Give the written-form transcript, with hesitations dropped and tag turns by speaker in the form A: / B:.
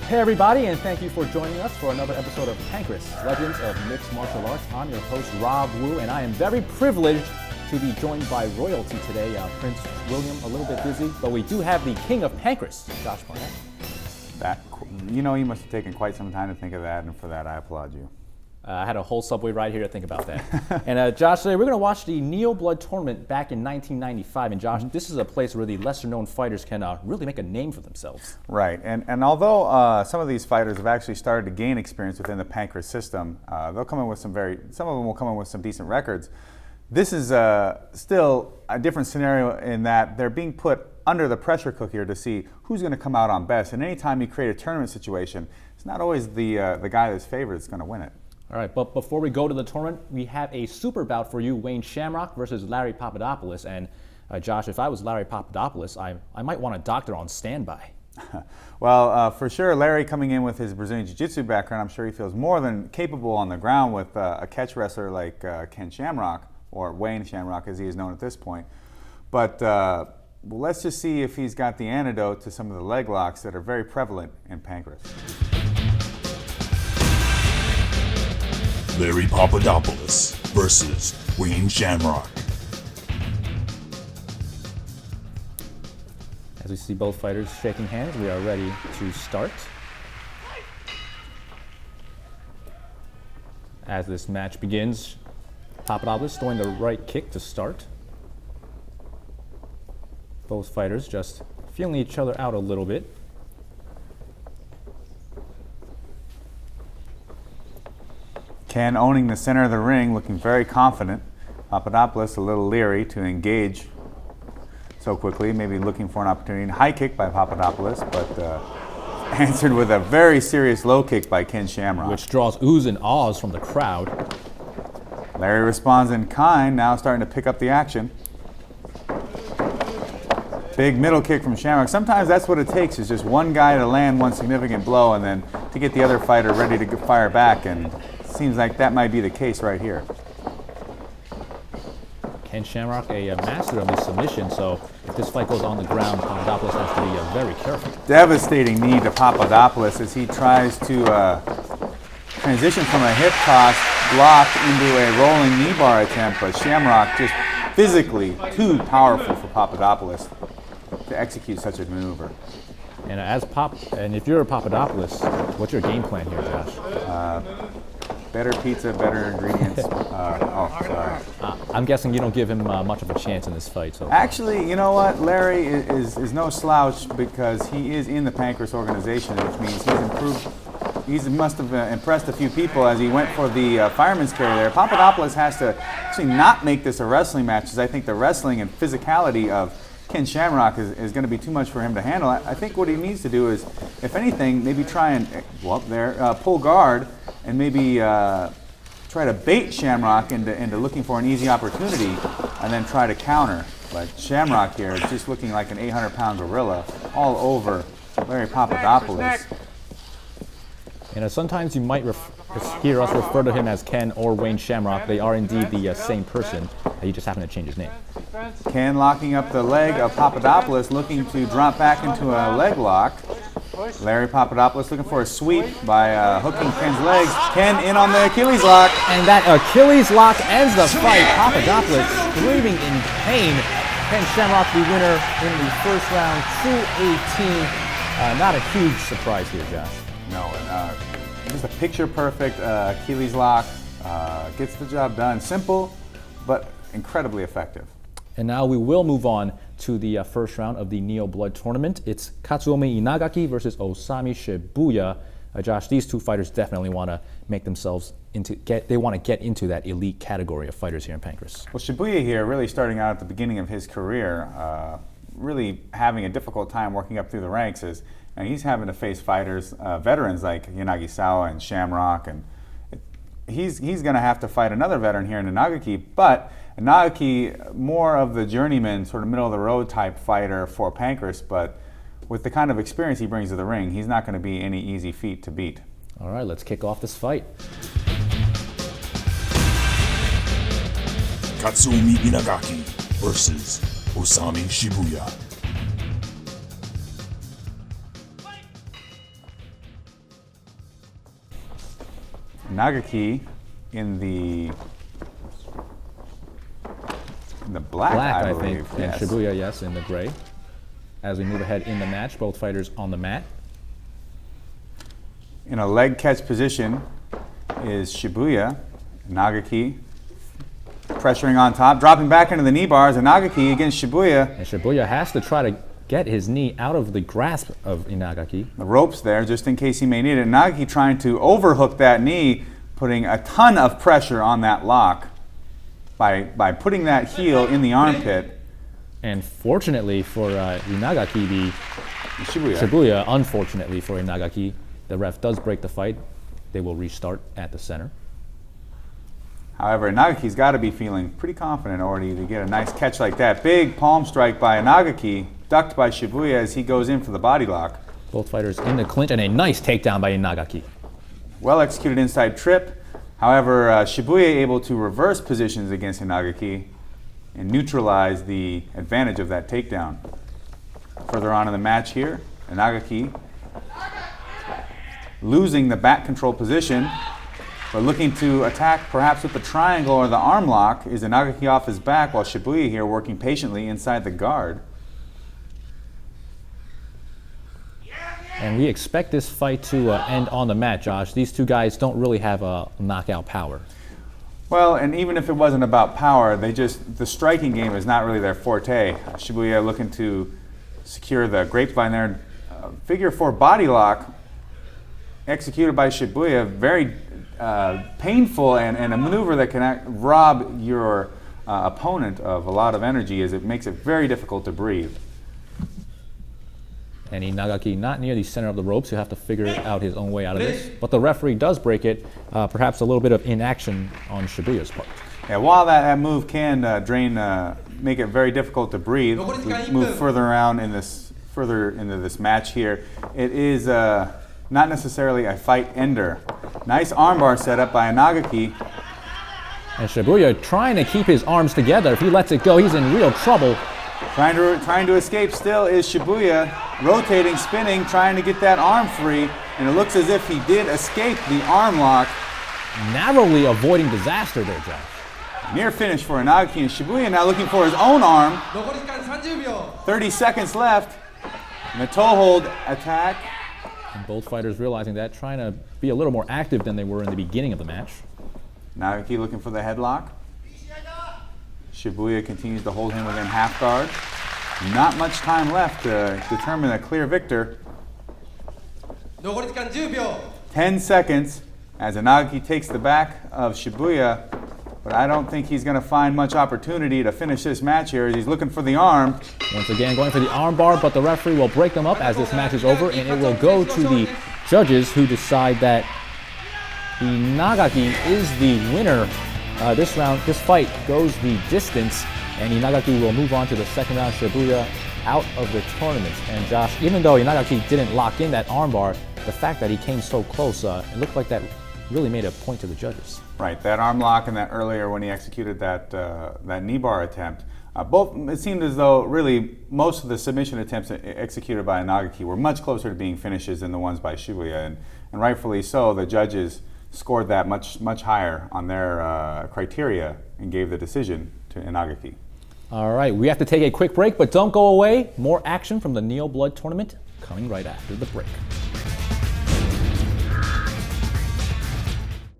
A: Hey everybody, and thank you for joining us for another episode of Pancrase, Legends of Mixed Martial Arts. I'm your host, Rob Wu, and I am very privileged to be joined by royalty today. Prince William, a little bit busy, but we do have the king of Pancrase, Josh Barnett.
B: You must have taken quite some time to think of that, and for that I applaud you.
A: I had a whole subway ride here to think about that. And Josh, today we're going to watch the Neo Blood tournament back in 1995. And Josh, this is a place where the lesser-known fighters can really make a name for themselves.
B: Right, and although some of these fighters have actually started to gain experience within the Pancrase system, they'll come in with some of them will come in with some decent records. This is still a different scenario in that they're being put under the pressure cooker to see who's going to come out on best. And anytime you create a tournament situation, it's not always the guy that's favored that's going to win it.
A: All right, but before we go to the tournament, we have a super bout for you, Wayne Shamrock versus Larry Papadopulos. And Josh, if I was Larry Papadopulos, I might want a doctor on standby.
B: Well, for sure, Larry coming in with his Brazilian Jiu-Jitsu background, I'm sure he feels more than capable on the ground with a catch wrestler like Ken Shamrock, or Wayne Shamrock as he is known at this point. But let's just see if he's got the antidote to some of the leg locks that are very prevalent in Pancrase.
C: Larry Papadopulos versus Wayne Shamrock.
A: As we see both fighters shaking hands, we are ready to start. As this match begins, Papadopoulos throwing the right kick to start. Both fighters just feeling each other out a little bit.
B: Ken owning the center of the ring, looking very confident. Papadopoulos a little leery to engage so quickly, maybe looking for an opportunity. High kick by Papadopoulos, but answered with a very serious low kick by Ken Shamrock.
A: Which draws oohs and ahs from the crowd.
B: Larry responds in kind, now starting to pick up the action. Big middle kick from Shamrock. Sometimes that's what it takes, is just one guy to land one significant blow and then to get the other fighter ready to fire back, and seems like that might be the case right here.
A: Ken Shamrock, a master of the submission, so if this fight goes on the ground, Papadopoulos has to be very careful.
B: Devastating knee to Papadopoulos as he tries to transition from a hip toss block into a rolling knee bar attempt, but Shamrock just physically too powerful for Papadopoulos to execute such a maneuver.
A: And if you're a Papadopoulos, what's your game plan here, Josh?
B: Better pizza, better ingredients.
A: I'm guessing you don't give him much of a chance in this fight. So
B: actually, you know what? Larry is no slouch because he is in the Pancrase organization, which means he's improved. He must have impressed a few people as he went for the fireman's carry there. Papadopoulos has to actually not make this a wrestling match, because I think the wrestling and physicality of Ken Shamrock is going to be too much for him to handle. I think what he needs to do is, if anything, maybe try and pull guard and maybe try to bait Shamrock into looking for an easy opportunity and then try to counter. But Shamrock here is just looking like an 800-pound gorilla all over Larry Papadopoulos.
A: And sometimes you might hear us refer to him as Ken or Wayne Shamrock. They are indeed the same person. He just happened to change his name.
B: Ken locking up the leg of Papadopoulos, looking to drop back into a leg lock. Larry Papadopoulos looking for a sweep by hooking Ken's legs. Ken in on the Achilles lock.
A: And that Achilles lock ends the fight. Papadopoulos screaming in pain. Ken Shamrock the winner in the first round, 2-18. Not a huge surprise here, Josh.
B: No, just a picture-perfect Achilles lock. Gets the job done. Simple, but incredibly effective.
A: And now we will move on to the first round of the Neo Blood tournament. It's Katsuomi Inagaki versus Osami Shibuya. Josh, these two fighters definitely want to make themselves get into that elite category of fighters here in Pancrase.
B: Well, Shibuya here really starting out at the beginning of his career, really having a difficult time working up through the ranks, and he's having to face fighters, veterans like Yanagisawa and Shamrock, and he's going to have to fight another veteran here in Inagaki, but Inagaki, more of the journeyman, sort of middle-of-the-road type fighter for Pancrase, but with the kind of experience he brings to the ring, he's not going to be any easy feat to beat.
A: All right, let's kick off this fight.
C: Katsuomi Inagaki versus Osami Shibuya.
B: Inagaki in the black, I
A: think,
B: believe.
A: and
B: Yes.
A: Shibuya, yes, in the gray. As we move ahead in the match, both fighters on the mat.
B: In a leg catch position is Shibuya. Inagaki pressuring on top, dropping back into the knee bars. Inagaki against Shibuya.
A: And Shibuya has to try to get his knee out of the grasp of Inagaki.
B: The ropes there just in case he may need it. Inagaki trying to overhook that knee, putting a ton of pressure on that lock by putting that heel in the armpit.
A: And fortunately for Inagaki, the
B: Shibuya.
A: unfortunately for Inagaki, the ref does break the fight. They will restart at the center.
B: However, Inagaki's got to be feeling pretty confident already to get a nice catch like that. Big palm strike by Inagaki, ducked by Shibuya as he goes in for the body lock.
A: Both fighters in the clinch, and a nice takedown by Inagaki.
B: Well executed inside trip. However, Shibuya able to reverse positions against Inagaki and neutralize the advantage of that takedown. Further on in the match here, Inagaki losing the back control position, but looking to attack perhaps with the triangle or the arm lock. Is Inagaki off his back while Shibuya here working patiently inside the guard.
A: And we expect this fight to end on the mat, Josh. These two guys don't really have knockout power.
B: Well, and even if it wasn't about power, the striking game is not really their forte. Shibuya looking to secure the grapevine there. Figure four body lock executed by Shibuya, very painful and a maneuver that can rob your opponent of a lot of energy, as it makes it very difficult to breathe.
A: And Inagaki not near the center of the ropes. He'll have to figure out his own way out of this. But the referee does break it. Perhaps a little bit of inaction on Shibuya's part.
B: Yeah, while that move can make it very difficult to breathe, we move further around further into this match here. It is not necessarily a fight ender. Nice armbar set up by Inagaki.
A: And Shibuya trying to keep his arms together. If he lets it go, he's in real trouble.
B: Trying to escape still is Shibuya, rotating, spinning, trying to get that arm free, and it looks as if he did escape the arm lock.
A: Narrowly avoiding disaster there, Josh.
B: Near finish for Inagaki, and Shibuya now looking for his own arm. 30 seconds left, and a toe hold attack.
A: And both fighters realizing that, trying to be a little more active than they were in the beginning of the match.
B: Inagaki looking for the headlock. Shibuya continues to hold him within half guard. Not much time left to determine a clear victor. 10 seconds as Inagaki takes the back of Shibuya, but I don't think he's going to find much opportunity to finish this match here as he's looking for the arm.
A: Once again going for the arm bar, but the referee will break them up as this match is over, and it will go to the judges who decide that Inagaki is the winner. This fight goes the distance, and Inagaki will move on to the second round. Shibuya out of the tournament. And Josh, even though Inagaki didn't lock in that armbar, the fact that he came so close, it looked like that really made a point to the judges.
B: Right, that arm lock and that earlier when he executed that knee bar attempt. It seemed as though really most of the submission attempts executed by Inagaki were much closer to being finishes than the ones by Shibuya, and rightfully so. The judges scored that much higher on their criteria and gave the decision to Inagaki.
A: All right, we have to take a quick break, but don't go away. More action from the Neo Blood tournament coming right after the break.